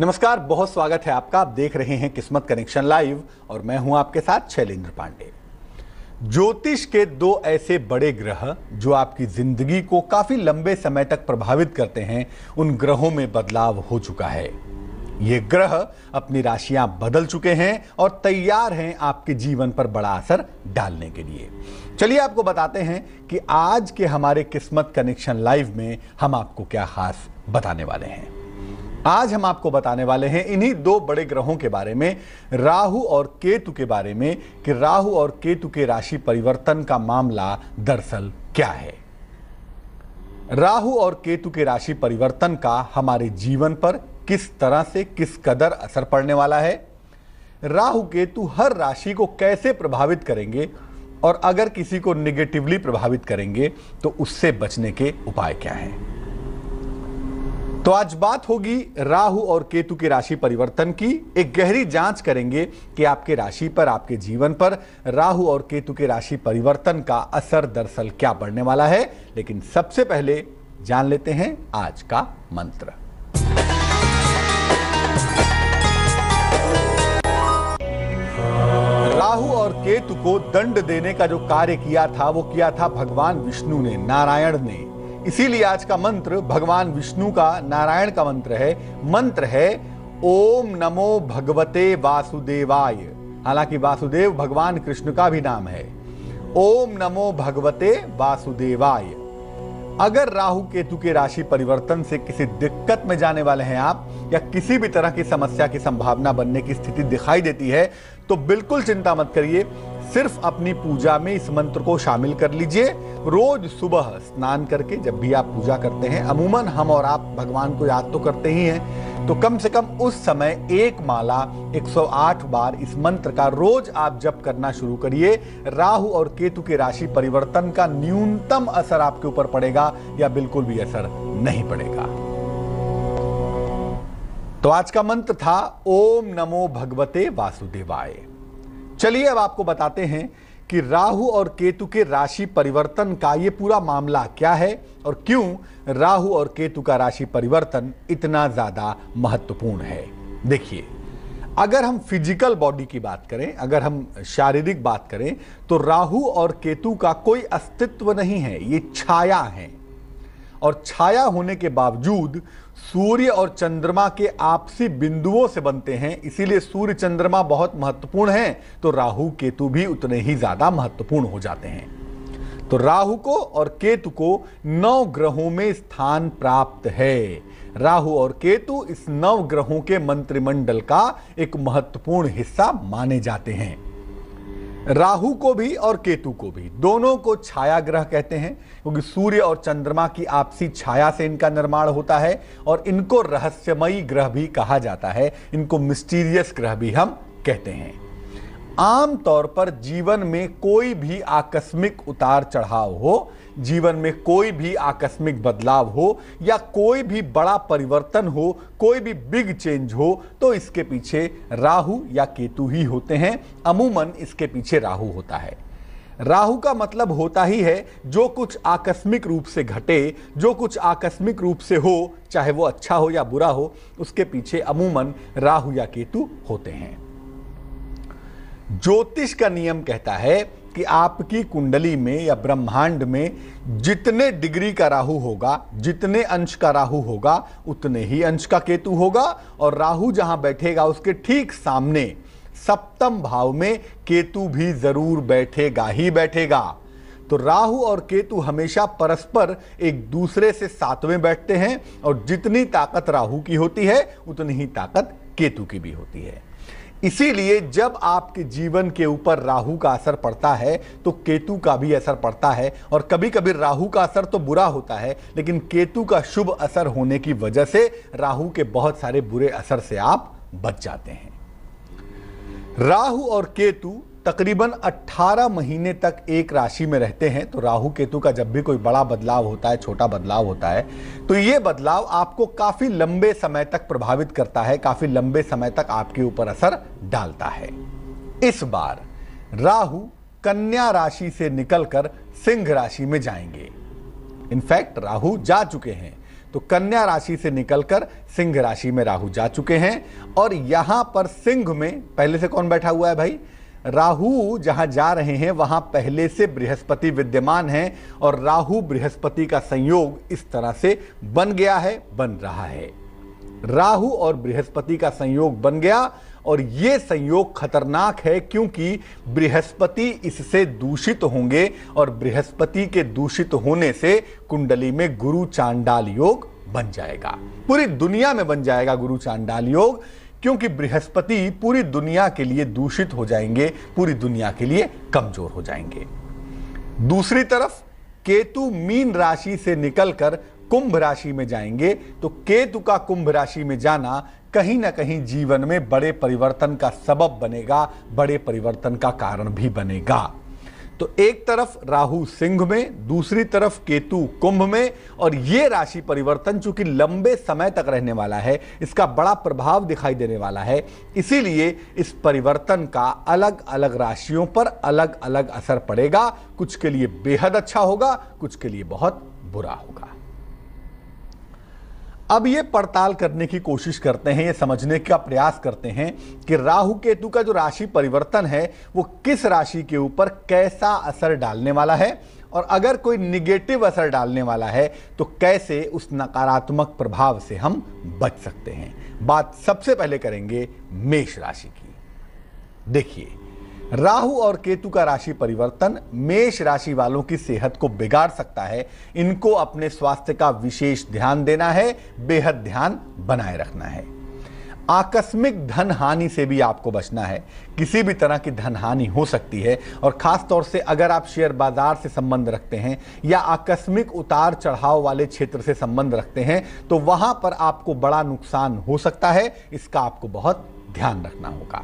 नमस्कार, बहुत स्वागत है आपका। आप देख रहे हैं किस्मत कनेक्शन लाइव और मैं हूं आपके साथ शैलेंद्र पांडे। ज्योतिष के दो ऐसे बड़े ग्रह जो आपकी जिंदगी को काफी लंबे समय तक प्रभावित करते हैं, उन ग्रहों में बदलाव हो चुका है। ये ग्रह अपनी राशियां बदल चुके हैं और तैयार हैं आपके जीवन पर बड़ा असर डालने के लिए। चलिए आपको बताते हैं कि आज के हमारे किस्मत कनेक्शन लाइव में हम आपको क्या खास बताने वाले हैं। आज हम आपको बताने वाले हैं इन्हीं दो बड़े ग्रहों के बारे में, राहु और केतु के बारे में, कि राहु और केतु के राशि परिवर्तन का मामला दरअसल क्या है। राहु और केतु के राशि परिवर्तन का हमारे जीवन पर किस तरह से किस कदर असर पड़ने वाला है, राहु केतु हर राशि को कैसे प्रभावित करेंगे और अगर किसी को निगेटिवली प्रभावित करेंगे तो उससे बचने के उपाय क्या हैं। तो आज बात होगी राहु और केतु की राशि परिवर्तन की। एक गहरी जांच करेंगे कि आपके राशि पर, आपके जीवन पर राहु और केतु के राशि परिवर्तन का असर दरअसल क्या पड़ने वाला है। लेकिन सबसे पहले जान लेते हैं आज का मंत्र। राहु और केतु को दंड देने का जो कार्य किया था वो किया था भगवान विष्णु ने, नारायण ने। इसीलिए आज का मंत्र भगवान विष्णु का, नारायण का मंत्र है ओम नमो भगवते वासुदेवाय। हालांकि वासुदेव भगवान कृष्ण का भी नाम है। ओम नमो भगवते वासुदेवाय। अगर राहु केतु के राशि परिवर्तन से किसी दिक्कत में जाने वाले हैं आप, या किसी भी तरह की समस्या की संभावना बनने की स्थिति दिखाई देती है, तो बिल्कुल चिंता मत करिए। सिर्फ अपनी पूजा में इस मंत्र को शामिल कर लीजिए। रोज सुबह स्नान करके जब भी आप पूजा करते हैं, अमूमन हम और आप भगवान को याद तो करते ही हैं, तो कम से कम उस समय एक माला 108 बार इस मंत्र का रोज आप जप करना शुरू करिए। राहु और केतु के राशि परिवर्तन का न्यूनतम असर आपके ऊपर पड़ेगा या बिल्कुल भी असर नहीं पड़ेगा। तो आज का मंत्र था ओम नमो भगवते वासुदेवाय। चलिए अब आपको बताते हैं कि राहु और केतु के राशि परिवर्तन का ये पूरा मामला क्या है और क्यों राहु और केतु का राशि परिवर्तन इतना ज्यादा महत्वपूर्ण है। देखिए, अगर हम फिजिकल बॉडी की बात करें, अगर हम शारीरिक बात करें, तो राहु और केतु का कोई अस्तित्व नहीं है, ये छाया है। और छाया होने के बावजूद सूर्य और चंद्रमा के आपसी बिंदुओं से बनते हैं, इसीलिए सूर्य चंद्रमा बहुत महत्वपूर्ण हैं, तो राहु केतु भी उतने ही ज्यादा महत्वपूर्ण हो जाते हैं। तो राहु को और केतु को 9 ग्रहों में स्थान प्राप्त है। राहु और केतु इस 9 ग्रहों के मंत्रिमंडल का एक महत्वपूर्ण हिस्सा माने जाते हैं। राहु को भी और केतु को भी, दोनों को छाया ग्रह कहते हैं, क्योंकि सूर्य और चंद्रमा की आपसी छाया से इनका निर्माण होता है। और इनको रहस्यमयी ग्रह भी कहा जाता है, इनको मिस्टीरियस ग्रह भी हम कहते हैं। आम तौर पर जीवन में कोई भी आकस्मिक उतार चढ़ाव हो, जीवन में कोई भी आकस्मिक बदलाव हो, या कोई भी बड़ा परिवर्तन हो, कोई भी बिग चेंज हो, तो इसके पीछे राहु या केतु ही होते हैं। अमूमन इसके पीछे राहु होता है। राहु का मतलब होता ही है जो कुछ आकस्मिक रूप से घटे, जो कुछ आकस्मिक रूप से हो, चाहे वो अच्छा हो या बुरा हो, उसके पीछे अमूमन राहु या केतु होते हैं। ज्योतिष का नियम कहता है कि आपकी कुंडली में या ब्रह्मांड में जितने डिग्री का राहु होगा, जितने अंश का राहु होगा, उतने ही अंश का केतु होगा। और राहु जहां बैठेगा उसके ठीक सामने सप्तम भाव में केतु भी जरूर बैठेगा ही बैठेगा। तो राहु और केतु हमेशा परस्पर एक दूसरे से साथ में बैठते हैं, और जितनी ताकत राहु की होती है उतनी ही ताकत केतु की भी होती है। इसीलिए जब आपके जीवन के ऊपर राहु का असर पड़ता है तो केतु का भी असर पड़ता है। और कभी कभी राहु का असर तो बुरा होता है, लेकिन केतु का शुभ असर होने की वजह से राहु के बहुत सारे बुरे असर से आप बच जाते हैं। राहु और केतु तकरीबन 18 महीने तक एक राशि में रहते हैं। तो राहु केतु का जब भी कोई बड़ा बदलाव होता है, छोटा बदलाव होता है, तो ये बदलाव आपको काफी लंबे समय तक प्रभावित करता है, काफी लंबे समय तक आपके ऊपर असर डालता है। इस बार राहु कन्या राशि से निकलकर सिंह राशि में जाएंगे। इनफैक्ट राहु जा चुके हैं। तो कन्या राशि से निकलकर सिंह राशि में राहु जा चुके हैं और यहां पर सिंह में पहले से कौन बैठा हुआ है भाई? राहु जहां जा रहे हैं वहां पहले से बृहस्पति विद्यमान है और राहु बृहस्पति का संयोग इस तरह से बन गया है, बन रहा है। राहु और बृहस्पति का संयोग बन गया और यह संयोग खतरनाक है क्योंकि बृहस्पति इससे दूषित होंगे और बृहस्पति के दूषित होने से कुंडली में गुरु चांडाल योग बन जाएगा। पूरी दुनिया में बन जाएगा गुरु चांडाल योग, क्योंकि बृहस्पति पूरी दुनिया के लिए दूषित हो जाएंगे, पूरी दुनिया के लिए कमजोर हो जाएंगे। दूसरी तरफ केतु मीन राशि से निकलकर कुंभ राशि में जाएंगे, तो केतु का कुंभ राशि में जाना कहीं ना कहीं जीवन में बड़े परिवर्तन का सबब बनेगा, बड़े परिवर्तन का कारण भी बनेगा। तो एक तरफ राहु सिंह में, दूसरी तरफ केतु कुंभ में, और यह राशि परिवर्तन चूंकि लंबे समय तक रहने वाला है, इसका बड़ा प्रभाव दिखाई देने वाला है, इसीलिए इस परिवर्तन का अलग अलग राशियों पर अलग अलग असर पड़ेगा। कुछ के लिए बेहद अच्छा होगा, कुछ के लिए बहुत बुरा होगा। अब ये पड़ताल करने की कोशिश करते हैं, ये समझने का प्रयास करते हैं कि राहु केतु का जो राशि परिवर्तन है वो किस राशि के ऊपर कैसा असर डालने वाला है, और अगर कोई निगेटिव असर डालने वाला है तो कैसे उस नकारात्मक प्रभाव से हम बच सकते हैं। बात सबसे पहले करेंगे मेष राशि की। देखिए, राहु और केतु का राशि परिवर्तन मेष राशि वालों की सेहत को बिगाड़ सकता है। इनको अपने स्वास्थ्य का विशेष ध्यान देना है, बेहद ध्यान बनाए रखना है। आकस्मिक धन हानि से भी आपको बचना है। किसी भी तरह की धन हानि हो सकती है, और खास तौर से अगर आप शेयर बाजार से संबंध रखते हैं या आकस्मिक उतार चढ़ाव वाले क्षेत्र से संबंध रखते हैं तो वहां पर आपको बड़ा नुकसान हो सकता है। इसका आपको बहुत ध्यान रखना होगा।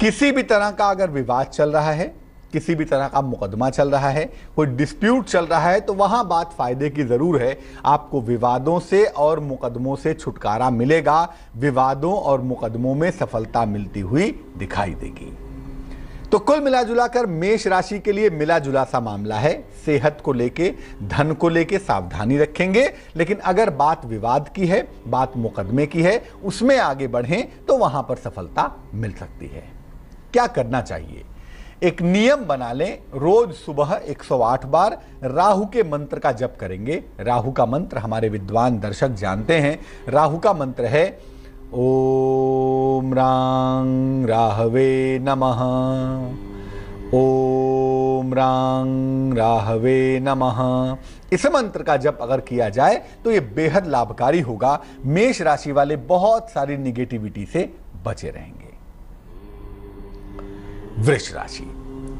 किसी भी तरह का अगर विवाद चल रहा है, किसी भी तरह का मुकदमा चल रहा है, कोई डिस्प्यूट चल रहा है, तो वहां बात फायदे की जरूर है। आपको विवादों से और मुकदमों से छुटकारा मिलेगा, विवादों और मुकदमों में सफलता मिलती हुई दिखाई देगी। तो कुल मिलाजुला कर मेष राशि के लिए मिला जुला सा मामला है। सेहत को लेके, धन को लेके सावधानी रखेंगे, लेकिन अगर बात विवाद की है, बात मुकदमे की है, उसमें आगे बढ़ें तो वहां पर सफलता मिल सकती है। क्या करना चाहिए? एक नियम बना लें, रोज सुबह 108 बार राहु के मंत्र का जप करेंगे। राहु का मंत्र हमारे विद्वान दर्शक जानते हैं। राहु का मंत्र है ओम रां राहवे नमः, ओम रां राहवे नमः। इस मंत्र का जप अगर किया जाए तो यह बेहद लाभकारी होगा। मेष राशि वाले बहुत सारी निगेटिविटी से बचे रहेंगे। वृष राशि,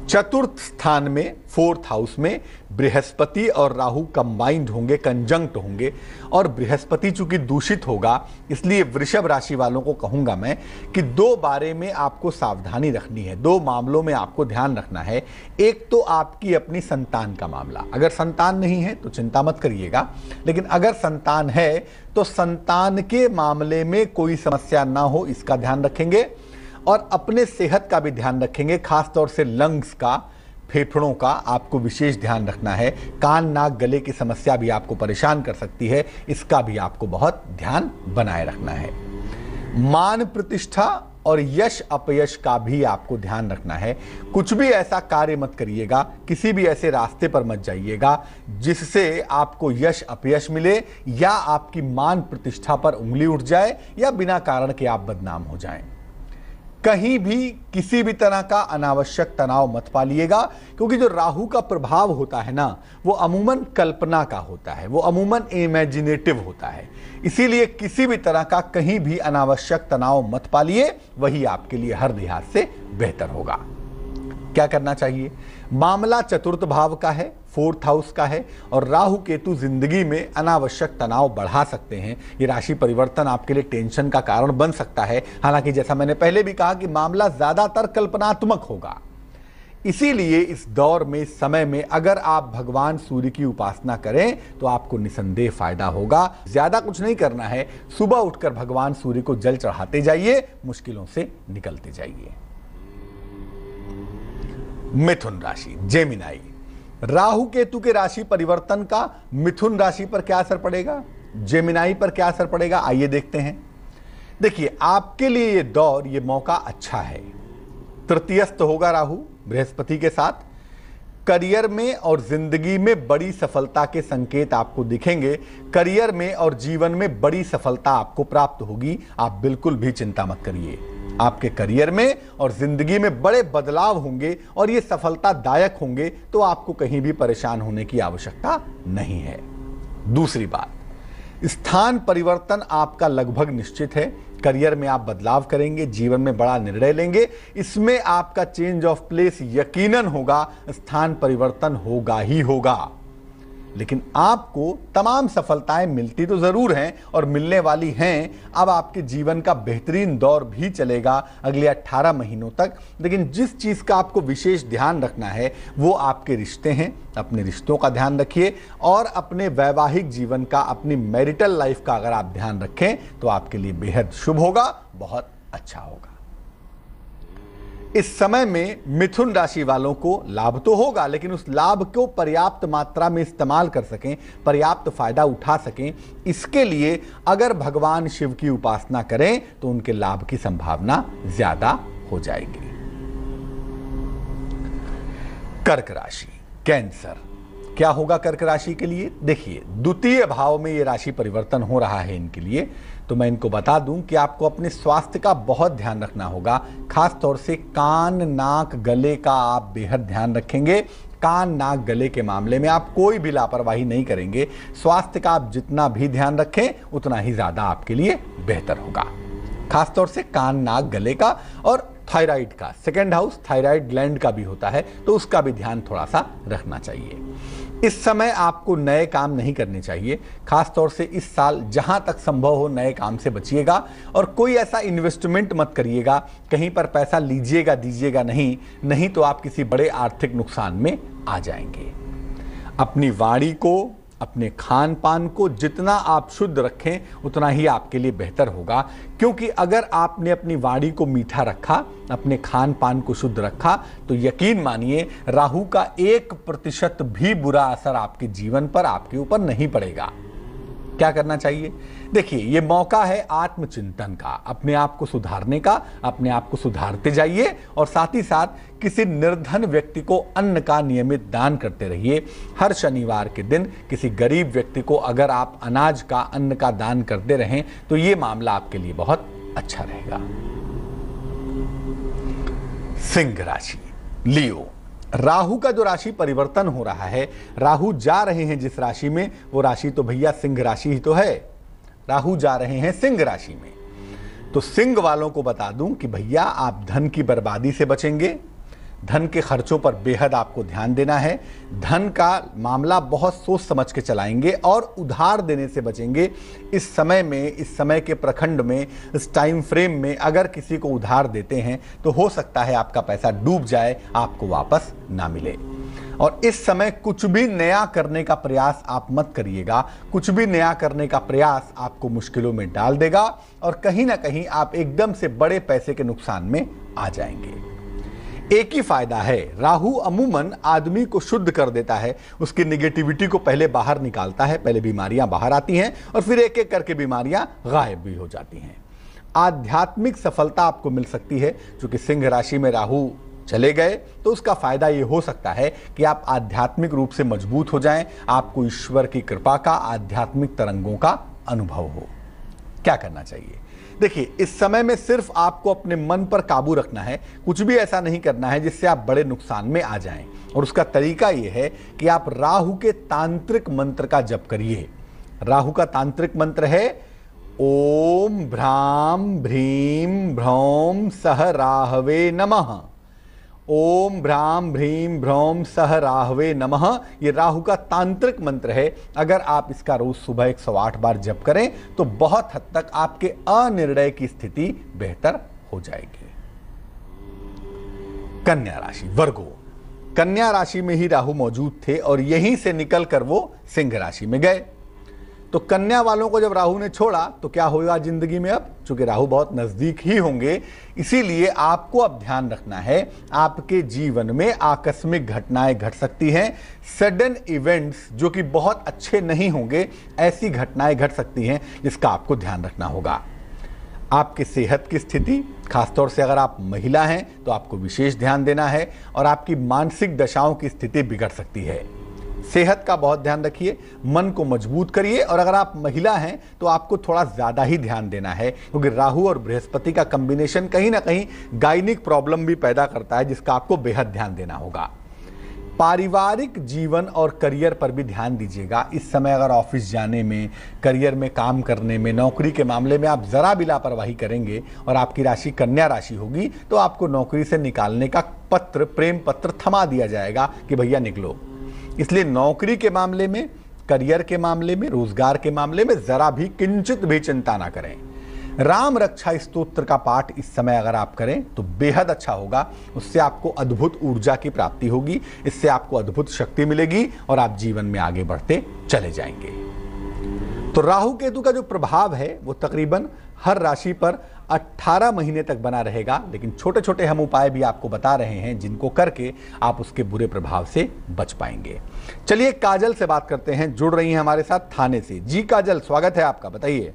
चतुर्थ स्थान में, फोर्थ हाउस में बृहस्पति और राहु कंबाइंड होंगे, कंजंक्ट होंगे, और बृहस्पति चूंकि दूषित होगा, इसलिए वृषभ राशि वालों को कहूंगा मैं कि दो बारे में आपको सावधानी रखनी है, दो मामलों में आपको ध्यान रखना है। एक तो आपकी अपनी संतान का मामला, अगर संतान नहीं है तो चिंता मत करिएगा, लेकिन अगर संतान है तो संतान के मामले में कोई समस्या ना हो, इसका ध्यान रखेंगे। और अपने सेहत का भी ध्यान रखेंगे, खास तौर से लंग्स का, फेफड़ों का आपको विशेष ध्यान रखना है। कान नाक गले की समस्या भी आपको परेशान कर सकती है, इसका भी आपको बहुत ध्यान बनाए रखना है। मान प्रतिष्ठा और यश अपयश का भी आपको ध्यान रखना है। कुछ भी ऐसा कार्य मत करिएगा, किसी भी ऐसे रास्ते पर मत जाइएगा जिससे आपको यश अपयश मिले या आपकी मान प्रतिष्ठा पर उंगली उठ जाए या बिना कारण के आप बदनाम हो जाएं। कहीं भी किसी भी तरह का अनावश्यक तनाव मत पालिएगा, क्योंकि जो राहु का प्रभाव होता है ना, वो अमूमन कल्पना का होता है, वो अमूमन इमेजिनेटिव होता है। इसीलिए किसी भी तरह का कहीं भी अनावश्यक तनाव मत पालिए, वही आपके लिए हर लिहाज से बेहतर होगा। क्या करना चाहिए? मामला चतुर्थ भाव का है, फोर्थ हाउस का है, और राहु केतु जिंदगी में अनावश्यक तनाव बढ़ा सकते हैं। ये राशि परिवर्तन आपके लिए टेंशन का कारण बन सकता है। हालांकि जैसा मैंने पहले भी कहा कि मामला ज्यादातर कल्पनात्मक होगा। इसीलिए इस दौर में, इस समय में अगर आप भगवान सूर्य की उपासना करें तो आपको निसंदेह फायदा होगा। ज्यादा कुछ नहीं करना है, सुबह उठकर भगवान सूर्य को जल चढ़ाते जाइए, मुश्किलों से निकलते जाइए। मिथुन राशि, जेमिनाई, राहु केतु के राशि परिवर्तन का मिथुन राशि पर क्या असर पड़ेगा? जेमिनाई पर क्या असर पड़ेगा, आइए देखते हैं। देखिए, आपके लिए ये दौर, ये मौका अच्छा है। तृतीयस्थ होगा राहु बृहस्पति के साथ। करियर में और जिंदगी में बड़ी सफलता के संकेत आपको दिखेंगे। करियर में और जीवन में बड़ी सफलता आपको प्राप्त होगी। आप बिल्कुल भी चिंता मत करिए। आपके करियर में और जिंदगी में बड़े बदलाव होंगे और ये सफलतादायक होंगे, तो आपको कहीं भी परेशान होने की आवश्यकता नहीं है। दूसरी बात, स्थान परिवर्तन आपका लगभग निश्चित है। करियर में आप बदलाव करेंगे, जीवन में बड़ा निर्णय लेंगे, इसमें आपका चेंज ऑफ प्लेस यकीनन होगा, स्थान परिवर्तन होगा ही होगा। लेकिन आपको तमाम सफलताएं मिलती तो जरूर हैं और मिलने वाली हैं। अब आपके जीवन का बेहतरीन दौर भी चलेगा अगले 18 महीनों तक। लेकिन जिस चीज का आपको विशेष ध्यान रखना है वो आपके रिश्ते हैं। अपने रिश्तों का ध्यान रखिए और अपने वैवाहिक जीवन का, अपनी मैरिटल लाइफ का अगर आप ध्यान रखें तो आपके लिए बेहद शुभ होगा, बहुत अच्छा होगा। इस समय में मिथुन राशि वालों को लाभ तो होगा, लेकिन उस लाभ को पर्याप्त मात्रा में इस्तेमाल कर सकें, पर्याप्त फायदा उठा सकें, इसके लिए अगर भगवान शिव की उपासना करें तो उनके लाभ की संभावना ज्यादा हो जाएगी। कर्क राशि, कैंसर, क्या होगा कर्क राशि के लिए? देखिए, द्वितीय भाव में ये राशि परिवर्तन हो रहा है इनके लिए, तो मैं इनको बता दूं कि आपको अपने स्वास्थ्य का बहुत ध्यान रखना होगा। खास तौर से कान, नाक, गले का आप बेहद ध्यान रखेंगे। कान, नाक, गले के मामले में आप कोई भी लापरवाही नहीं करेंगे। स्वास्थ्य का आप जितना भी ध्यान रखें उतना ही ज्यादा आपके लिए बेहतर होगा। खास तौर से कान, नाक, गले का और थायराइड का, सेकेंड हाउस थायराइड ग्लैंड का भी होता है, तो उसका भी ध्यान थोड़ा सा रखना चाहिए। इस समय आपको नए काम नहीं करने चाहिए। खास तौर से इस साल जहां तक संभव हो नए काम से बचिएगा और कोई ऐसा इन्वेस्टमेंट मत करिएगा, कहीं पर पैसा लीजिएगा दीजिएगा नहीं तो आप किसी बड़े आर्थिक नुकसान में आ जाएंगे। अपनी वाणी को, अपने खान पान को जितना आप शुद्ध रखें उतना ही आपके लिए बेहतर होगा, क्योंकि अगर आपने अपनी वाणी को मीठा रखा, अपने खान पान को शुद्ध रखा, तो यकीन मानिए राहु का 1% भी बुरा असर आपके जीवन पर, आपके ऊपर नहीं पड़ेगा। क्या करना चाहिए? देखिए, ये मौका है आत्मचिंतन का, अपने आप को सुधारने का। अपने आप को सुधारते जाइए और साथ ही साथ किसी निर्धन व्यक्ति को अन्न का नियमित दान करते रहिए। हर शनिवार के दिन किसी गरीब व्यक्ति को अगर आप अनाज का, अन्न का दान करते रहें तो ये मामला आपके लिए बहुत अच्छा रहेगा। सिंह राशि, लियो, राहु का जो राशि परिवर्तन हो रहा है, राहु जा रहे हैं जिस राशि में, वो राशि तो भैया सिंह राशि ही तो है। राहु जा रहे हैं सिंह राशि में, तो सिंह वालों को बता दूं कि भैया आप धन की बर्बादी से बचेंगे। धन के खर्चों पर बेहद आपको ध्यान देना है। धन का मामला बहुत सोच समझ के चलाएंगे और उधार देने से बचेंगे। इस समय में, इस समय के प्रखंड में, इस टाइम फ्रेम में अगर किसी को उधार देते हैं तो हो सकता है आपका पैसा डूब जाए, आपको वापस ना मिले। और इस समय कुछ भी नया करने का प्रयास आप मत करिएगा। कुछ भी नया करने का प्रयास आपको मुश्किलों में डाल देगा और कहीं ना कहीं आप एकदम से बड़े पैसे के नुकसान में आ जाएंगे। एक ही फायदा है, राहु अमूमन आदमी को शुद्ध कर देता है, उसकी निगेटिविटी को पहले बाहर निकालता है, पहले बीमारियां बाहर आती हैं और फिर एक एक करके बीमारियां गायब भी हो जाती हैं। आध्यात्मिक सफलता आपको मिल सकती है। चूंकि सिंह राशि में राहु चले गए तो उसका फायदा ये हो सकता है कि आप आध्यात्मिक रूप से मजबूत हो जाएं, आपको ईश्वर की कृपा का, आध्यात्मिक तरंगों का अनुभव हो। क्या करना चाहिए? देखिए, इस समय में सिर्फ आपको अपने मन पर काबू रखना है। कुछ भी ऐसा नहीं करना है जिससे आप बड़े नुकसान में आ जाएं। और उसका तरीका यह है कि आप राहु के तांत्रिक मंत्र का जप करिए। राहु का तांत्रिक मंत्र है ओम भ्राम भ्रीम भ्रौम सह राहवे नमः। ओम भ्राम भ्रीम भ्रौम सह राहवे नमः, ये राहु का तांत्रिक मंत्र है। अगर आप इसका रोज सुबह 108 बार जप करें तो बहुत हद तक आपके अनिर्णय की स्थिति बेहतर हो जाएगी। कन्या राशि, वर्गो, कन्या राशि में ही राहु मौजूद थे और यहीं से निकलकर वो सिंह राशि में गए। तो कन्या वालों को जब राहु ने छोड़ा तो क्या होगा जिंदगी में? अब चूंकि राहु बहुत नजदीक ही होंगे, इसीलिए आपको अब ध्यान रखना है, आपके जीवन में आकस्मिक घटनाएं घट सकती हैं। सडन इवेंट्स जो कि बहुत अच्छे नहीं होंगे, ऐसी घटनाएं घट सकती हैं जिसका आपको ध्यान रखना होगा। आपकी सेहत की स्थिति, खासतौर से अगर आप महिला हैं तो आपको विशेष ध्यान देना है, और आपकी मानसिक दशाओं की स्थिति बिगड़ सकती है। सेहत का बहुत ध्यान रखिए, मन को मजबूत करिए, और अगर आप महिला हैं तो आपको थोड़ा ज्यादा ही ध्यान देना है, क्योंकि राहु और बृहस्पति का कॉम्बिनेशन कहीं ना कहीं गायनिक प्रॉब्लम भी पैदा करता है, जिसका आपको बेहद ध्यान देना होगा। पारिवारिक जीवन और करियर पर भी ध्यान दीजिएगा। इस समय अगर ऑफिस जाने में, करियर में काम करने में, नौकरी के मामले में आप जरा भी लापरवाही करेंगे और आपकी राशि कन्या राशि होगी तो आपको नौकरी से निकालने का पत्र, प्रेम पत्र थमा दिया जाएगा कि भैया निकलो। इसलिए नौकरी के मामले में, करियर के मामले में, रोजगार के मामले में जरा भी किंचित भी चिंता ना करें। राम रक्षा स्तोत्र का पाठ इस समय अगर आप करें तो बेहद अच्छा होगा। उससे आपको अद्भुत ऊर्जा की प्राप्ति होगी, इससे आपको अद्भुत शक्ति मिलेगी और आप जीवन में आगे बढ़ते चले जाएंगे। तो राहु केतु का जो प्रभाव है वो तकरीबन हर राशि पर 18 महीने तक बना रहेगा, लेकिन छोटे छोटे हम उपाय भी आपको बता रहे हैं जिनको करके आप उसके बुरे प्रभाव से बच पाएंगे। चलिए काजल से बात करते हैं, जुड़ रही हैं हमारे साथ थाने से। जी काजल, स्वागत है आपका, बताइए।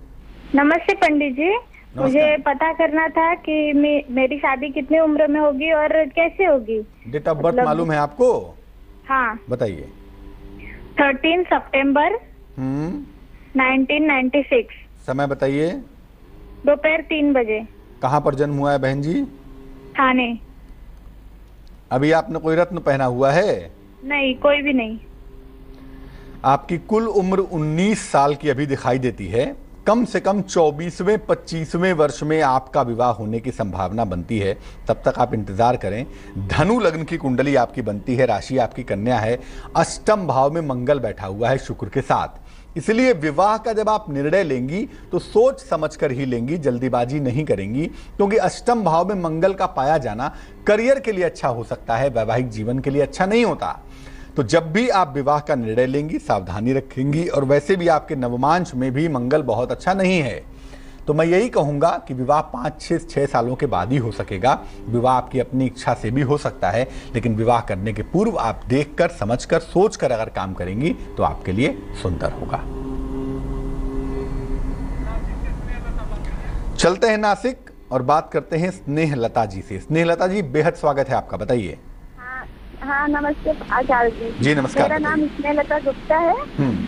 नमस्ते पंडित जी, मुझे पता करना था कि मेरी शादी कितनी उम्र में होगी और कैसे होगी। डेट ऑफ बर्थ मालूम है आपको? हाँ बताइए। 13 सितंबर 1996। समय बताइए। दोपहर 3 बजे। कहाँ पर जन्म हुआ है बहन जी? थाने। अभी आपने कोई रत्न पहना हुआ है? नहीं, कोई भी नहीं। आपकी कुल उम्र 19 साल की अभी दिखाई देती है। कम से कम 24वें 25वें वर्ष में आपका विवाह होने की संभावना बनती है, तब तक आप इंतजार करें। धनु लग्न की कुंडली आपकी बनती है, राशि आपकी कन्या है, अष्टम भाव में मंगल बैठा हुआ है शुक्र के साथ। इसलिए विवाह का जब आप निर्णय लेंगी तो सोच समझकर ही लेंगी, जल्दीबाजी नहीं करेंगी, क्योंकि अष्टम भाव में मंगल का पाया जाना करियर के लिए अच्छा हो सकता है, वैवाहिक जीवन के लिए अच्छा नहीं होता। तो जब भी आप विवाह का निर्णय लेंगी सावधानी रखेंगी, और वैसे भी आपके नवमांश में भी मंगल बहुत अच्छा नहीं है, तो मैं यही कहूंगा कि विवाह 5-6 सालों के बाद ही हो सकेगा। विवाह आपकी अपनी इच्छा से भी हो सकता है, लेकिन विवाह करने के पूर्व आप देखकर, समझकर, सोचकर अगर काम करेंगी तो आपके लिए सुंदर होगा। चलते हैं नासिक और बात करते हैं स्नेहलता जी से। स्नेहलता जी, बेहद स्वागत है आपका, बताइए। हाँ नमस्ते आचार्य जी। जी नमस्कार। मेरा नाम स्नेहलता गुप्ता है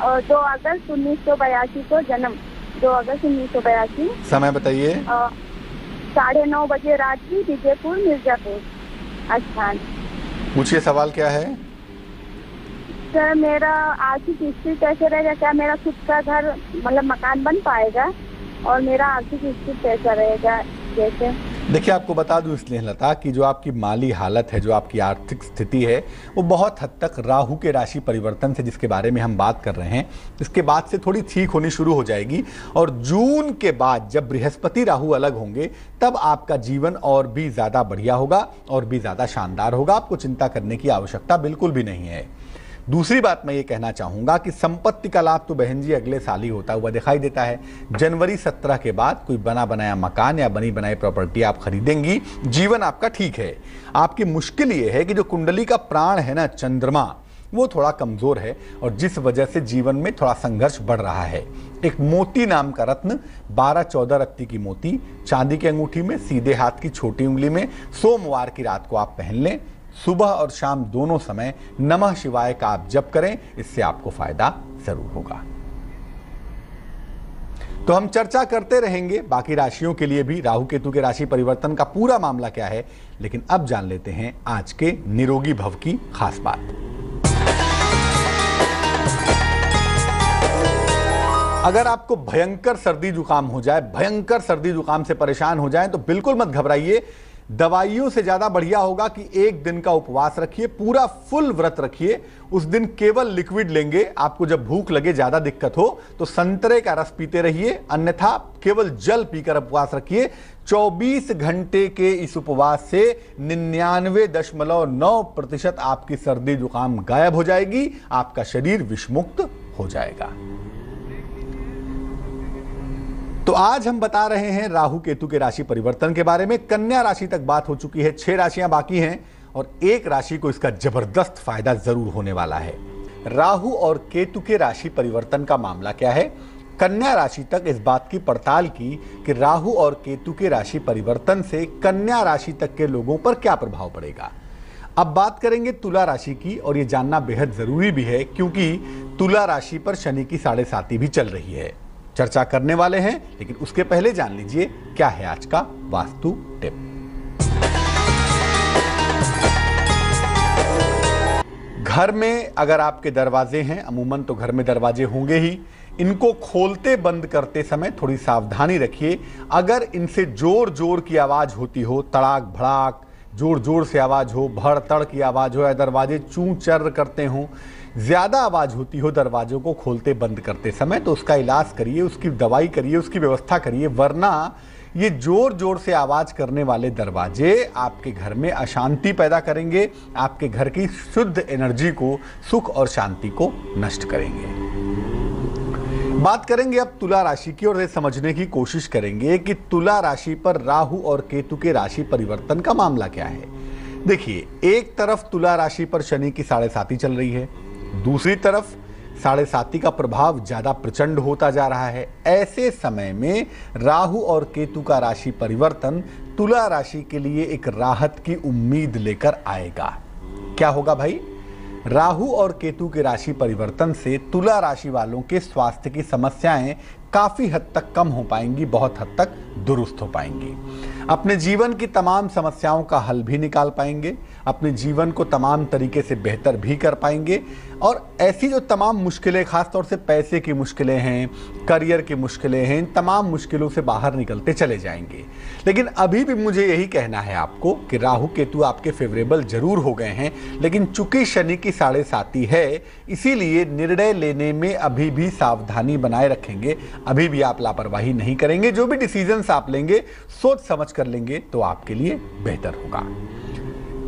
और 2 अगस्त 1982 को जन्म, 2 अगस्त 1982। समय बताइए। 9:30 बजे रात्रि, विजयपुर मिर्जापुर स्थान। पूछिए, सवाल क्या है? सर मेरा आर्थिक स्थिति कैसे रहेगा, क्या मेरा खुद का घर मतलब मकान बन पाएगा, और मेरा आर्थिक स्थिति कैसा रहेगा जैसे। देखिए, आपको बता दूं स्नेहलता कि जो आपकी माली हालत है, जो आपकी आर्थिक स्थिति है, वो बहुत हद तक राहु के राशि परिवर्तन से, जिसके बारे में हम बात कर रहे हैं, इसके बाद से थोड़ी ठीक होनी शुरू हो जाएगी। और जून के बाद जब बृहस्पति राहु अलग होंगे तब आपका जीवन और भी ज्यादा बढ़िया होगा और भी ज्यादा शानदार होगा। आपको चिंता करने की आवश्यकता बिल्कुल भी नहीं है। दूसरी बात मैं ये कहना चाहूंगा कि संपत्ति का लाभ तो बहन जी अगले साल ही होता हुआ दिखाई देता है। जनवरी 17 के बाद कोई बना बनाया मकान या बनी बनाई प्रॉपर्टी आप खरीदेंगी, जीवन आपका ठीक है। आपकी मुश्किल ये है कि जो कुंडली का प्राण है ना, चंद्रमा, वो थोड़ा कमजोर है, और जिस वजह से जीवन में थोड़ा संघर्ष बढ़ रहा है। एक मोती नाम का रत्न, 12-14 रत्ती की मोती चांदी की अंगूठी में, सीधे हाथ की छोटी उंगली में, सोमवार की रात को आप पहन लें। सुबह और शाम दोनों समय नमः शिवाय का आप जप करें, इससे आपको फायदा जरूर होगा। तो हम चर्चा करते रहेंगे बाकी राशियों के लिए भी, राहु केतु के राशि परिवर्तन का पूरा मामला क्या है, लेकिन अब जान लेते हैं आज के निरोगी भव की खास बात। अगर आपको भयंकर सर्दी जुकाम हो जाए, भयंकर सर्दी जुकाम से परेशान हो जाए, तो बिल्कुल मत घबराइए। दवाइयों से ज्यादा बढ़िया होगा कि एक दिन का उपवास रखिए, पूरा फुल व्रत रखिए। उस दिन केवल लिक्विड लेंगे। आपको जब भूख लगे, ज्यादा दिक्कत हो तो संतरे का रस पीते रहिए, अन्यथा केवल जल पीकर उपवास रखिए। 24 घंटे के इस उपवास से 99.9% आपकी सर्दी जुकाम गायब हो जाएगी, आपका शरीर विषमुक्त हो जाएगा। तो आज हम बता रहे हैं राहु केतु के राशि परिवर्तन के बारे में। कन्या राशि तक बात हो चुकी है, 6 राशियां बाकी हैं और एक राशि को इसका जबरदस्त फायदा जरूर होने वाला है। राहु और केतु के राशि परिवर्तन का मामला क्या है, कन्या राशि तक इस बात की पड़ताल की कि राहु और केतु के राशि परिवर्तन से कन्या राशि तक के लोगों पर क्या प्रभाव पड़ेगा। अब बात करेंगे तुला राशि की और ये जानना बेहद जरूरी भी है क्योंकि तुला राशि पर शनि की 7.5 भी चल रही है। चर्चा करने वाले हैं, लेकिन उसके पहले जान लीजिए क्या है आज का वास्तु टिप। घर में अगर आपके दरवाजे हैं, अमूमन तो घर में दरवाजे होंगे ही, इनको खोलते बंद करते समय थोड़ी सावधानी रखिए। अगर इनसे जोर जोर की आवाज होती हो, तड़ाक भड़ाक जोर जोर से आवाज हो, भड़ तड़ की आवाज हो या दरवाजे चूं चर करते हो, ज्यादा आवाज होती हो दरवाजों को खोलते बंद करते समय, तो उसका इलाज करिए, उसकी दवाई करिए, उसकी व्यवस्था करिए। वरना ये जोर जोर से आवाज करने वाले दरवाजे आपके घर में अशांति पैदा करेंगे, आपके घर की शुद्ध एनर्जी को, सुख और शांति को नष्ट करेंगे। बात करेंगे अब तुला राशि की और ये समझने की कोशिश करेंगे कि तुला राशि पर राहु और केतु के राशि परिवर्तन का मामला क्या है। देखिए, एक तरफ तुला राशि पर शनि की 7.5 चल रही है, दूसरी तरफ 7.5 का प्रभाव ज्यादा प्रचंड होता जा रहा है। ऐसे समय में राहु और केतु का राशि परिवर्तन तुला राशि के लिए एक राहत की उम्मीद लेकर आएगा। क्या होगा भाई? राहु और केतु के राशि परिवर्तन से तुला राशि वालों के स्वास्थ्य की समस्याएं काफी हद तक कम हो पाएंगी, बहुत हद तक दुरुस्त हो पाएंगी। अपने जीवन की तमाम समस्याओं का हल भी निकाल पाएंगे, अपने जीवन को तमाम तरीके से बेहतर भी कर पाएंगे और ऐसी जो तमाम मुश्किलें, खासतौर से पैसे की मुश्किलें हैं, करियर की मुश्किलें हैं, इन तमाम मुश्किलों से बाहर निकलते चले जाएंगे। लेकिन अभी भी मुझे यही कहना है आपको कि राहु केतु आपके फेवरेबल जरूर हो गए हैं, लेकिन चूंकि शनि की 7.5 है, इसीलिए निर्णय लेने में अभी भी सावधानी बनाए रखेंगे, अभी भी आप लापरवाही नहीं करेंगे। जो भी डिसीजंस आप लेंगे सोच समझ कर लेंगे तो आपके लिए बेहतर होगा।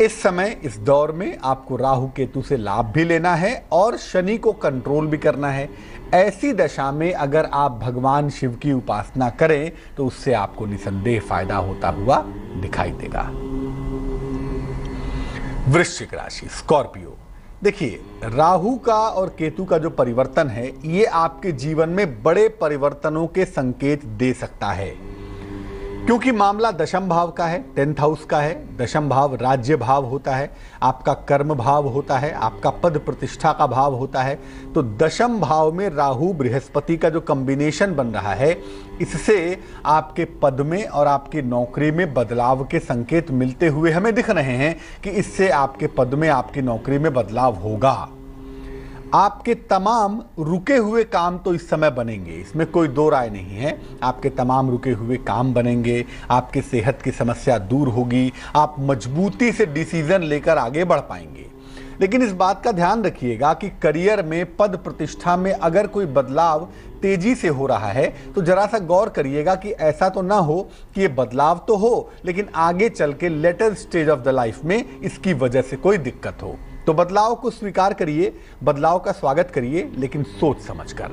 इस समय, इस दौर में आपको राहु केतु से लाभ भी लेना है और शनि को कंट्रोल भी करना है। ऐसी दशा में अगर आप भगवान शिव की उपासना करें तो उससे आपको निसंदेह फायदा होता हुआ दिखाई देगा। वृश्चिक राशि, स्कॉर्पियो। देखिए, राहु का और केतु का जो परिवर्तन है ये आपके जीवन में बड़े परिवर्तनों के संकेत दे सकता है क्योंकि मामला दशम भाव का है, 10th हाउस का है। दशम भाव राज्य भाव होता है, आपका कर्म भाव होता है, आपका पद प्रतिष्ठा का भाव होता है। तो दशम भाव में राहु बृहस्पति का जो कॉम्बिनेशन बन रहा है, इससे आपके पद में और आपकी नौकरी में बदलाव के संकेत मिलते हुए हमें दिख रहे हैं कि इससे आपके पद में, आपकी नौकरी में बदलाव होगा। आपके तमाम रुके हुए काम तो इस समय बनेंगे, इसमें कोई दो राय नहीं है। आपके तमाम रुके हुए काम बनेंगे, आपके सेहत की समस्या दूर होगी, आप मजबूती से डिसीजन लेकर आगे बढ़ पाएंगे। लेकिन इस बात का ध्यान रखिएगा कि करियर में, पद प्रतिष्ठा में अगर कोई बदलाव तेजी से हो रहा है तो जरा सा गौर करिएगा कि ऐसा तो ना हो कि ये बदलाव तो हो लेकिन आगे चल के later stage of the life में इसकी वजह से कोई दिक्कत हो। तो बदलाव को स्वीकार करिए, बदलाव का स्वागत करिए, लेकिन सोच समझकर।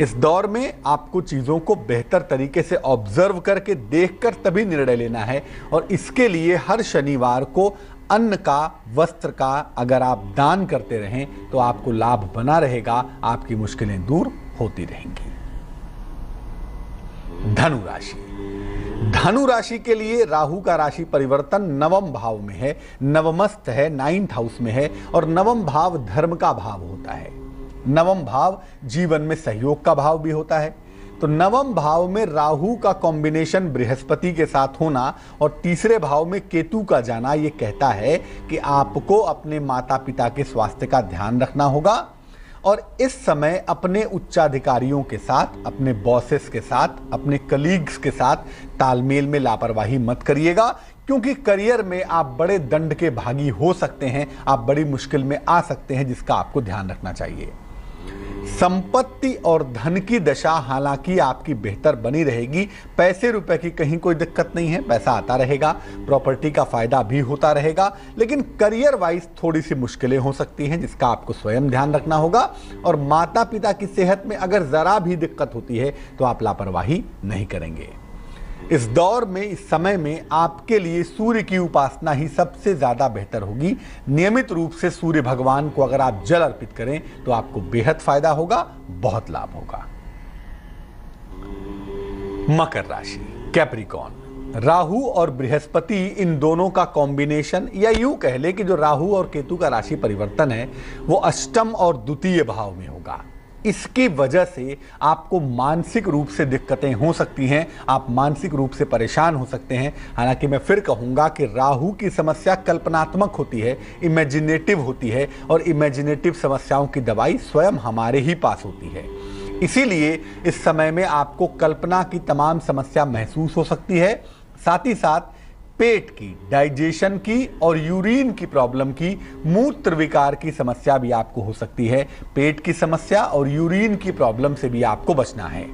इस दौर में आपको चीजों को बेहतर तरीके से ऑब्जर्व करके, देखकर तभी निर्णय लेना है और इसके लिए हर शनिवार को अन्न का, वस्त्र का अगर आप दान करते रहें तो आपको लाभ बना रहेगा, आपकी मुश्किलें दूर होती रहेंगी। धनु राशि। धनु राशि के लिए राहु का राशि परिवर्तन नवम भाव में है, नवमस्थ है, 9th हाउस में है और नवम भाव धर्म का भाव होता है। नवम भाव जीवन में सहयोग का भाव भी होता है। तो नवम भाव में राहु का कॉम्बिनेशन बृहस्पति के साथ होना और तीसरे भाव में केतु का जाना, यह कहता है कि आपको अपने माता पिता के स्वास्थ्य का ध्यान रखना होगा और इस समय अपने उच्चाधिकारियों के साथ, अपने बॉसेस के साथ, अपने कलीग्स के साथ तालमेल में लापरवाही मत करिएगा क्योंकि करियर में आप बड़े दंड के भागी हो सकते हैं, आप बड़ी मुश्किल में आ सकते हैं जिसका आपको ध्यान रखना चाहिए। संपत्ति और धन की दशा हालांकि आपकी बेहतर बनी रहेगी, पैसे रुपए की कहीं कोई दिक्कत नहीं है, पैसा आता रहेगा, प्रॉपर्टी का फायदा भी होता रहेगा, लेकिन करियर वाइज थोड़ी सी मुश्किलें हो सकती हैं जिसका आपको स्वयं ध्यान रखना होगा। और माता पिता की सेहत में अगर जरा भी दिक्कत होती है तो आप लापरवाही नहीं करेंगे। इस दौर में, इस समय में आपके लिए सूर्य की उपासना ही सबसे ज्यादा बेहतर होगी। नियमित रूप से सूर्य भगवान को अगर आप जल अर्पित करें तो आपको बेहद फायदा होगा, बहुत लाभ होगा। मकर राशि, कैप्रिकॉर्न, राहु और बृहस्पति इन दोनों का कॉम्बिनेशन, या यूं कह ले कि जो राहु और केतु का राशि परिवर्तन है वो अष्टम और द्वितीय भाव में होगा। इसकी वजह से आपको मानसिक रूप से दिक्कतें हो सकती हैं, आप मानसिक रूप से परेशान हो सकते हैं। हालांकि मैं फिर कहूंगा कि राहु की समस्या कल्पनात्मक होती है, इमेजिनेटिव होती है, और इमेजिनेटिव समस्याओं की दवाई स्वयं हमारे ही पास होती है। इसीलिए इस समय में आपको कल्पना की तमाम समस्या महसूस हो सकती है। साथ ही साथ पेट की, डाइजेशन की और यूरिन की प्रॉब्लम की, मूत्र विकार की समस्या भी आपको हो सकती है। पेट की समस्या और यूरिन की प्रॉब्लम से भी आपको बचना है।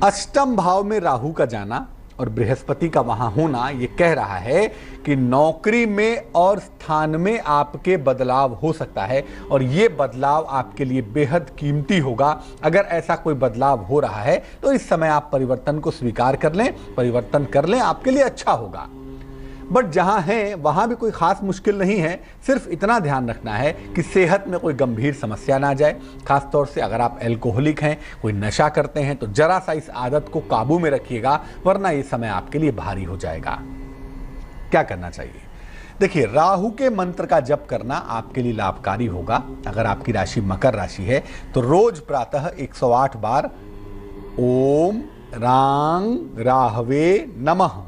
अष्टम भाव में राहु का जाना और बृहस्पति का वहां होना ये कह रहा है कि नौकरी में और स्थान में आपके बदलाव हो सकता है, और ये बदलाव आपके लिए बेहद कीमती होगा। अगर ऐसा कोई बदलाव हो रहा है तो इस समय आप परिवर्तन को स्वीकार कर लें, परिवर्तन कर लें, आपके लिए अच्छा होगा। बट जहां है वहां भी कोई खास मुश्किल नहीं है, सिर्फ इतना ध्यान रखना है कि सेहत में कोई गंभीर समस्या ना जाए। खासतौर से अगर आप एल्कोहलिक हैं, कोई नशा करते हैं, तो जरा सा इस आदत को काबू में रखिएगा, वरना ये समय आपके लिए भारी हो जाएगा। क्या करना चाहिए? देखिए, राहु के मंत्र का जप करना आपके लिए लाभकारी होगा। अगर आपकी राशि मकर राशि है तो रोज प्रातः 108 बार ओम रांग राहवे नमः,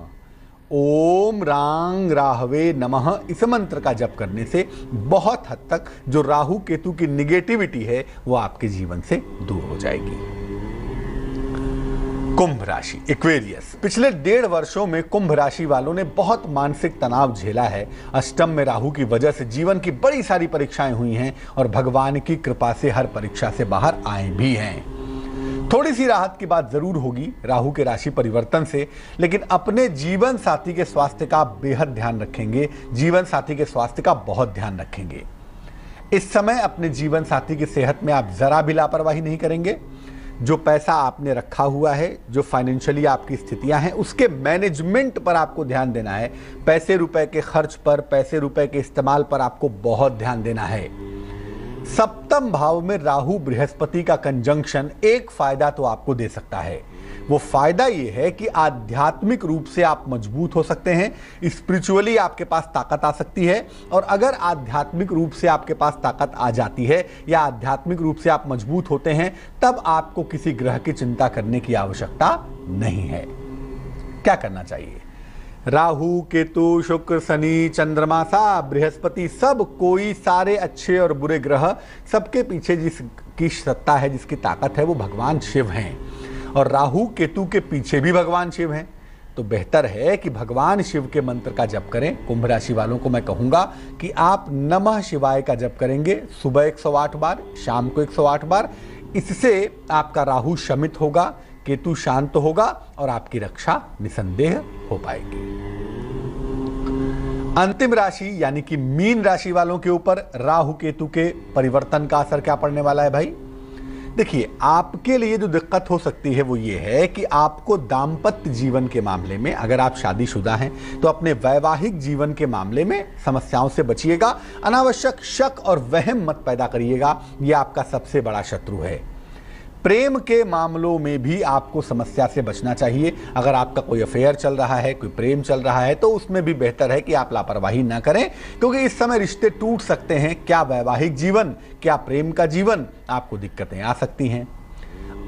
ओम रांग राहवे नमः, इस मंत्र का जप करने से बहुत हद तक जो राहु केतु की निगेटिविटी है वो आपके जीवन से दूर हो जाएगी। कुंभ राशि, एक्वेरियस, पिछले 1.5 वर्षों में कुंभ राशि वालों ने बहुत मानसिक तनाव झेला है। अष्टम में राहु की वजह से जीवन की बड़ी सारी परीक्षाएं हुई हैं और भगवान की कृपा से हर परीक्षा से बाहर आए भी हैं। थोड़ी सी राहत की बात जरूर होगी राहु के राशि परिवर्तन से, लेकिन अपने जीवन साथी के स्वास्थ्य का बेहद ध्यान रखेंगे, जीवन साथी के स्वास्थ्य का बहुत ध्यान रखेंगे। इस समय अपने जीवन साथी की सेहत में आप जरा भी लापरवाही नहीं करेंगे। जो पैसा आपने रखा हुआ है, जो फाइनेंशियली आपकी स्थितियां हैं, उसके मैनेजमेंट पर आपको ध्यान देना है। पैसे रुपए के खर्च पर, पैसे रुपए के इस्तेमाल पर आपको बहुत ध्यान देना है। सप्तम भाव में राहु बृहस्पति का कंजंक्शन एक फायदा तो आपको दे सकता है। वो फायदा ये है कि आध्यात्मिक रूप से आप मजबूत हो सकते हैं, स्पिरिचुअली आपके पास ताकत आ सकती है। और अगर आध्यात्मिक रूप से आपके पास ताकत आ जाती है या आध्यात्मिक रूप से आप मजबूत होते हैं, तब आपको किसी ग्रह की चिंता करने की आवश्यकता नहीं है। क्या करना चाहिए? राहु केतु शुक्र शनि चंद्रमा सा बृहस्पति, सब कोई, सारे अच्छे और बुरे ग्रह, सबके पीछे जिसकी सत्ता है, जिसकी ताकत है, वो भगवान शिव हैं। और राहु केतु के पीछे भी भगवान शिव हैं। तो बेहतर है कि भगवान शिव के मंत्र का जप करें। कुंभ राशि वालों को मैं कहूंगा कि आप नमः शिवाय का जप करेंगे सुबह 108 बार, शाम को 108 बार। इससे आपका राहु शमित होगा, केतु शांत होगा और आपकी रक्षा निसंदेह हो पाएगी। अंतिम राशि यानी कि मीन राशि वालों के ऊपर राहु केतु के परिवर्तन का असर क्या पड़ने वाला है भाई? देखिए, आपके लिए जो दिक्कत हो सकती है वो ये है कि आपको दाम्पत्य जीवन के मामले में, अगर आप शादीशुदा हैं तो अपने वैवाहिक जीवन के मामले में समस्याओं से बचिएगा। अनावश्यक शक और वहम मत पैदा करिएगा, यह आपका सबसे बड़ा शत्रु है। प्रेम के मामलों में भी आपको समस्या से बचना चाहिए। अगर आपका कोई अफेयर चल रहा है, कोई प्रेम चल रहा है, तो उसमें भी बेहतर है कि आप लापरवाही ना करें, क्योंकि इस समय रिश्ते टूट सकते हैं। क्या वैवाहिक जीवन, क्या प्रेम का जीवन, आपको दिक्कतें आ सकती हैं।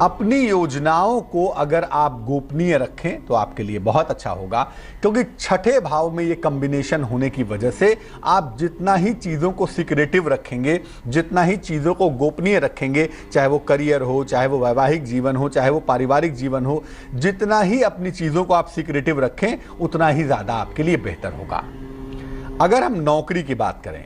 अपनी योजनाओं को अगर आप गोपनीय रखें तो आपके लिए बहुत अच्छा होगा, क्योंकि छठे भाव में ये कॉम्बिनेशन होने की वजह से आप जितना ही चीज़ों को सीक्रेटिव रखेंगे, जितना ही चीज़ों को गोपनीय रखेंगे, चाहे वो करियर हो, चाहे वो वैवाहिक जीवन हो, चाहे वो पारिवारिक जीवन हो, जितना ही अपनी चीज़ों को आप सीक्रेटिव रखें उतना ही ज़्यादा आपके लिए बेहतर होगा। अगर हम नौकरी की बात करें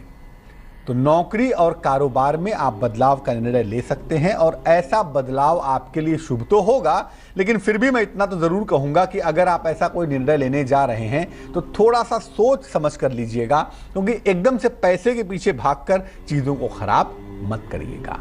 तो नौकरी और कारोबार में आप बदलाव का निर्णय ले सकते हैं और ऐसा बदलाव आपके लिए शुभ तो होगा, लेकिन फिर भी मैं इतना तो जरूर कहूंगा कि अगर आप ऐसा कोई निर्णय लेने जा रहे हैं तो थोड़ा सा सोच समझ कर लीजिएगा, क्योंकि एकदम से पैसे के पीछे भागकर चीजों को खराब मत करिएगा।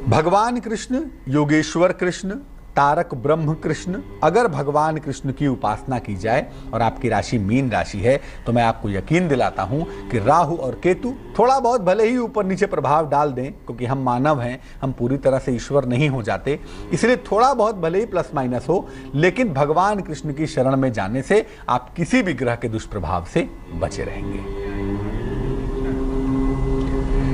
भगवान कृष्ण, योगेश्वर कृष्ण, तारक ब्रह्म कृष्ण, अगर भगवान कृष्ण की उपासना की जाए और आपकी राशि मीन राशि है तो मैं आपको यकीन दिलाता हूं कि राहु और केतु थोड़ा बहुत भले ही ऊपर नीचे प्रभाव डाल दें, क्योंकि हम मानव हैं, हम पूरी तरह से ईश्वर नहीं हो जाते, इसलिए थोड़ा बहुत भले ही प्लस माइनस हो, लेकिन भगवान कृष्ण की शरण में जाने से आप किसी भी ग्रह के दुष्प्रभाव से बचे रहेंगे।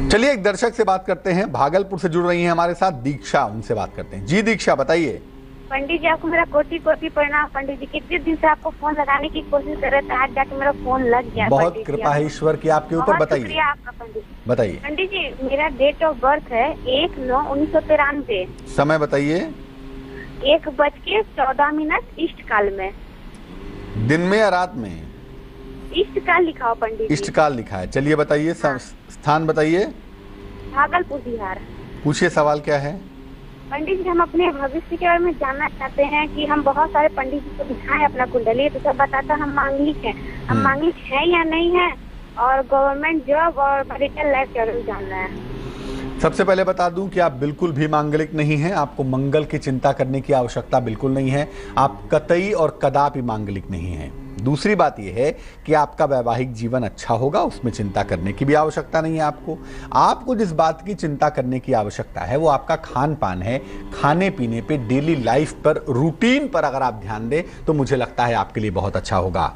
चलिए एक दर्शक से बात करते हैं, भागलपुर से जुड़ रही हैं हमारे साथ दीक्षा, उनसे बात करते हैं। जी दीक्षा, बताइए। पंडित जी, आपको मेरा कोटि कोटि प्रणाम। पंडित जी, कितने दिन से आपको फोन लगाने की कोशिश कर रहे थे, आज जाके मेरा फोन लग गया। बहुत कृपा है ईश्वर की आपके ऊपर। बताइए आपका पंडित। बताइए पंडित जी, मेरा डेट ऑफ बर्थ है 1/9/1993। समय बताइए। 1:14 ईस्ट काल में। दिन में या रात में? ईस्ट काल लिखा हो पंडित जी। ईस्ट काल लिखा है। चलिए बताइए। स्थान बताइए। भागलपुर बिहार। पूछिए, सवाल क्या है? पंडित जी, हम अपने भविष्य के बारे में जानना चाहते हैं कि हम बहुत सारे पंडित जी को दिखाएं अपना कुंडली, तो सब बताता हम मांगलिक हैं, हम मांगलिक है या नहीं है, और गवर्नमेंट जॉब और मेडिकल लाइफ के बारे में जानना है। सबसे पहले बता दूं कि आप बिल्कुल भी मांगलिक नहीं हैं, आपको मंगल की चिंता करने की आवश्यकता बिल्कुल नहीं है, आप कतई और कदापि मांगलिक नहीं हैं। दूसरी बात यह है कि आपका वैवाहिक जीवन अच्छा होगा, उसमें चिंता करने की भी आवश्यकता नहीं है। आपको जिस बात की चिंता करने की आवश्यकता है वो आपका खान पान है। खाने पीने पे, डेली लाइफ पर, रूटीन पर अगर आप ध्यान दें तो मुझे लगता है आपके लिए बहुत अच्छा होगा।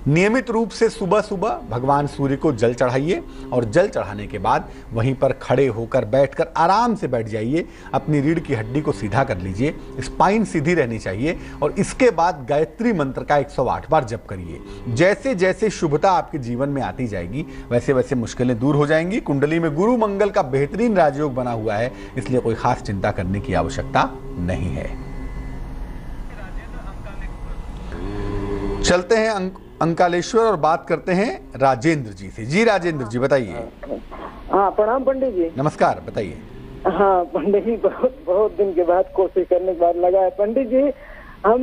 नियमित रूप से सुबह सुबह भगवान सूर्य को जल चढ़ाइए और जल चढ़ाने के बाद वहीं पर खड़े होकर बैठकर आराम से बैठ जाइए, अपनी रीढ़ की हड्डी को सीधा कर लीजिए, स्पाइन सीधी रहनी चाहिए, और इसके बाद गायत्री मंत्र का 108 बार जप करिए। जैसे जैसे शुभता आपके जीवन में आती जाएगी वैसे वैसे मुश्किलें दूर हो जाएंगी। कुंडली में गुरु मंगल का बेहतरीन राजयोग बना हुआ है, इसलिए कोई खास चिंता करने की आवश्यकता नहीं है। चलते हैं अंकालेश्वर और बात करते हैं राजेंद्र जी से। जी राजेंद्र जी, बताइए। हाँ, प्रणाम पंडित जी। नमस्कार, बताइए। हाँ पंडित जी, बहुत दिन के बाद कोशिश करने के बाद लगा है। पंडित जी, हम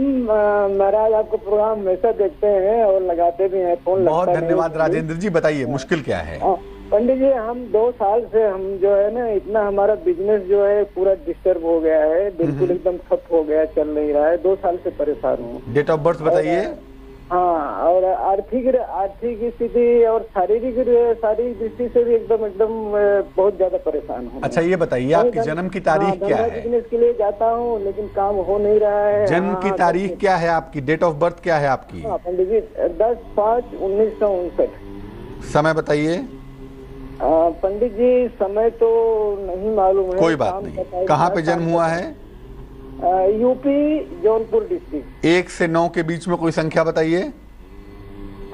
महाराज आपको प्रोग्राम हमेशा देखते हैं और लगाते भी हैं फोन। बहुत धन्यवाद राजेंद्र जी, बताइए मुश्किल क्या है? पंडित जी, हम 2 साल से हम जो है ना, इतना हमारा बिजनेस जो है पूरा डिस्टर्ब हो गया है, बिल्कुल एकदम ठप हो गया, चल नहीं रहा है। 2 साल से परेशान हूँ। डेट ऑफ बर्थ बताइए। हाँ, और आर्थिक स्थिति और शारीरिक दृष्टि से भी एकदम बहुत ज्यादा परेशान हूँ। अच्छा, ये बताइए आपकी जन्म की तारीख क्या है? बिजनेस के लिए जाता हूँ लेकिन काम हो नहीं रहा है। जन्म की तारीख क्या है आपकी? डेट ऑफ बर्थ क्या है आपकी? पंडित जी, 10/5/1959। समय बताइए। पंडित जी, समय तो नहीं मालूम है। कोई बात नहीं। कहाँ पे जन्म हुआ है? UP, Jaunpur district. 1 से 9 के बीच में कोई संख्या बताइए।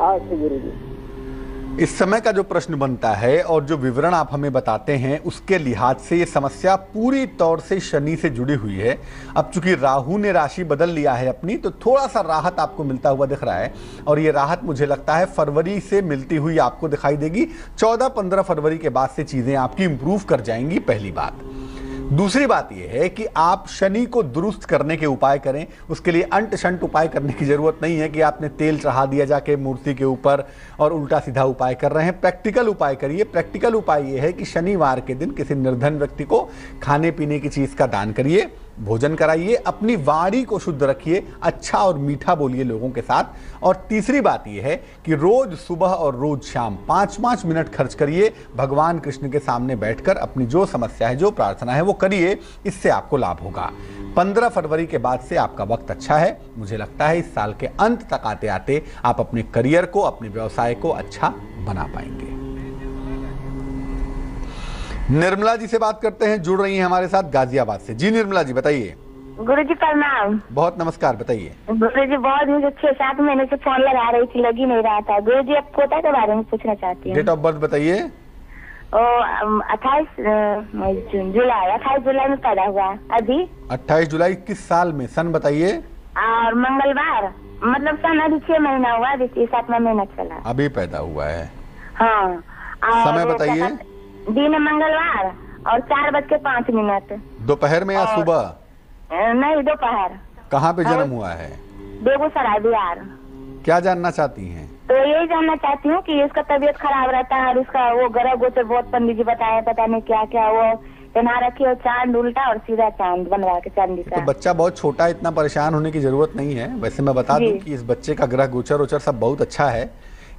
8 से गुरु जी। इस समय का जो प्रश्न बनता है और जो विवरण आप हमें बताते हैं उसके लिहाज से ये समस्या पूरी तौर से शनि से जुड़ी हुई है। अब चूंकि राहु ने राशि बदल लिया है अपनी, तो थोड़ा सा राहत आपको मिलता हुआ दिख रहा है, और ये राहत मुझे लगता है फरवरी से मिलती हुई आपको दिखाई देगी। 14-15 फरवरी के बाद से चीजें आपकी इंप्रूव कर जाएंगी, पहली बात। दूसरी बात यह है कि आप शनि को दुरुस्त करने के उपाय करें। उसके लिए अंट शंट उपाय करने की जरूरत नहीं है कि आपने तेल चढ़ा दिया जाके मूर्ति के ऊपर और उल्टा सीधा उपाय कर रहे हैं। प्रैक्टिकल उपाय करिए। प्रैक्टिकल उपाय यह है कि शनिवार के दिन किसी निर्धन व्यक्ति को खाने पीने की चीज का दान करिए, भोजन कराइए, अपनी वाणी को शुद्ध रखिए, अच्छा और मीठा बोलिए लोगों के साथ। और तीसरी बात यह है कि रोज सुबह और रोज शाम 5-5 मिनट खर्च करिए भगवान कृष्ण के सामने बैठकर, अपनी जो समस्या है, जो प्रार्थना है वो करिए, इससे आपको लाभ होगा। 15 फरवरी के बाद से आपका वक्त अच्छा है। मुझे लगता है इस साल के अंत तक आते आते आप अपने करियर को, अपने व्यवसाय को अच्छा बना पाएंगे। निर्मला जी से बात करते हैं, जुड़ रही हैं हमारे साथ गाजियाबाद से। जी निर्मला जी, बताइए। गुरुजी प्रणाम। बहुत नमस्कार, बताइए। गुरुजी, बहुत मुझे 6-7 महीने से फोन लगा रही थी, लग ही नहीं रहा था। गुरुजी, अब पोता के बारे में पूछना चाहती हूँ। डेट ऑफ बर्थ बताइए। 28 जुलाई में पैदा हुआ अभी। 28 जुलाई किस साल में? सन बताइए। और मंगलवार, मतलब सन अभी 6 महीना हुआ, अभी 7वां महीना चला, अभी पैदा हुआ है। हाँ। समय बताइए। दिन मंगलवार और 4:05। दोपहर में या सुबह? नहीं, दोपहर। कहाँ पे जन्म हुआ है? बेगूसराय, बिहार। क्या जानना चाहती हैं? तो यही जानना चाहती हूँ कि इसका तबीयत खराब रहता है और इसका वो ग्रह गोचर बहुत पंडित जी बताया, पता नहीं क्या क्या वो पहना रखी और चांद उल्टा और सीधा चांद बनवा के चांदी का। तो बच्चा बहुत छोटा है, इतना परेशान होने की जरूरत नहीं है। वैसे मैं बता दूं कि इस बच्चे का ग्रह गोचर ओचर सब बहुत अच्छा है।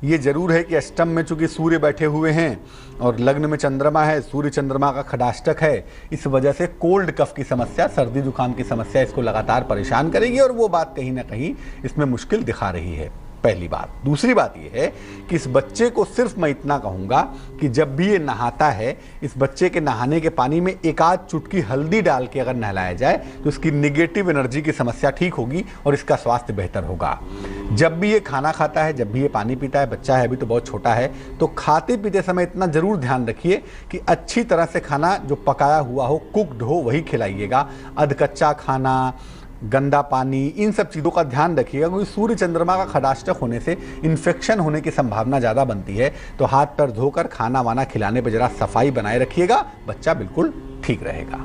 ये जरूर है कि अष्टम में चूंकि सूर्य बैठे हुए हैं और लग्न में चंद्रमा है, सूर्य चंद्रमा का खडाष्टक है, इस वजह से कोल्ड कफ की समस्या, सर्दी जुकाम की समस्या इसको लगातार परेशान करेगी और वो बात कहीं ना कहीं इसमें मुश्किल दिखा रही है। पहली बात। दूसरी बात यह है कि इस बच्चे को सिर्फ मैं इतना कहूंगा कि जब भी ये नहाता है, इस बच्चे के नहाने के पानी में एक आध चुटकी हल्दी डाल के अगर नहलाया जाए तो इसकी निगेटिव एनर्जी की समस्या ठीक होगी और इसका स्वास्थ्य बेहतर होगा। जब भी ये खाना खाता है, जब भी ये पानी पीता है, बच्चा है अभी तो बहुत छोटा है, तो खाते पीते समय इतना जरूर ध्यान रखिए कि अच्छी तरह से खाना जो पकाया हुआ हो, कुक्ड हो, वही खिलाइएगा। अधकच्चा खाना, गंदा पानी, इन सब चीज़ों का ध्यान रखिएगा क्योंकि सूर्य चंद्रमा का खडाष्टक होने से इन्फेक्शन होने की संभावना ज़्यादा बनती है। तो हाथ पैर धोकर खाना वाना खिलाने पर जरा सफाई बनाए रखिएगा, बच्चा बिल्कुल ठीक रहेगा।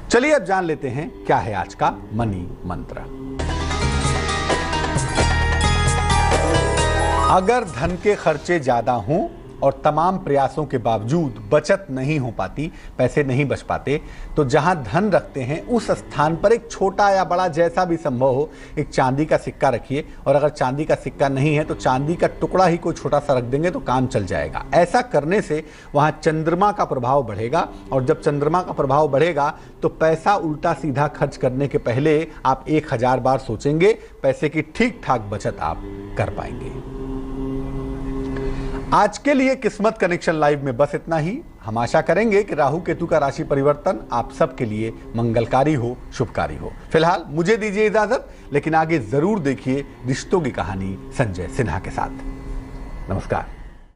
चलिए अब जान लेते हैं क्या है आज का मनी मंत्र। अगर धन के खर्चे ज्यादा हों और तमाम प्रयासों के बावजूद बचत नहीं हो पाती, पैसे नहीं बच पाते, तो जहां धन रखते हैं उस स्थान पर एक छोटा या बड़ा जैसा भी संभव हो एक चांदी का सिक्का रखिए। और अगर चांदी का सिक्का नहीं है तो चांदी का टुकड़ा ही कोई छोटा सा रख देंगे तो काम चल जाएगा। ऐसा करने से वहां चंद्रमा का प्रभाव बढ़ेगा और जब चंद्रमा का प्रभाव बढ़ेगा तो पैसा उल्टा सीधा खर्च करने के पहले आप 1000 बार सोचेंगे, पैसे की ठीक ठाक बचत आप कर पाएंगे। आज के लिए किस्मत कनेक्शन लाइव में बस इतना ही। हम आशा करेंगे कि राहु केतु का राशि परिवर्तन आप सबके लिए मंगलकारी हो, शुभकारी हो। फिलहाल मुझे दीजिए इजाजत, लेकिन आगे जरूर देखिए रिश्तों की कहानी संजय सिन्हा के साथ। नमस्कार।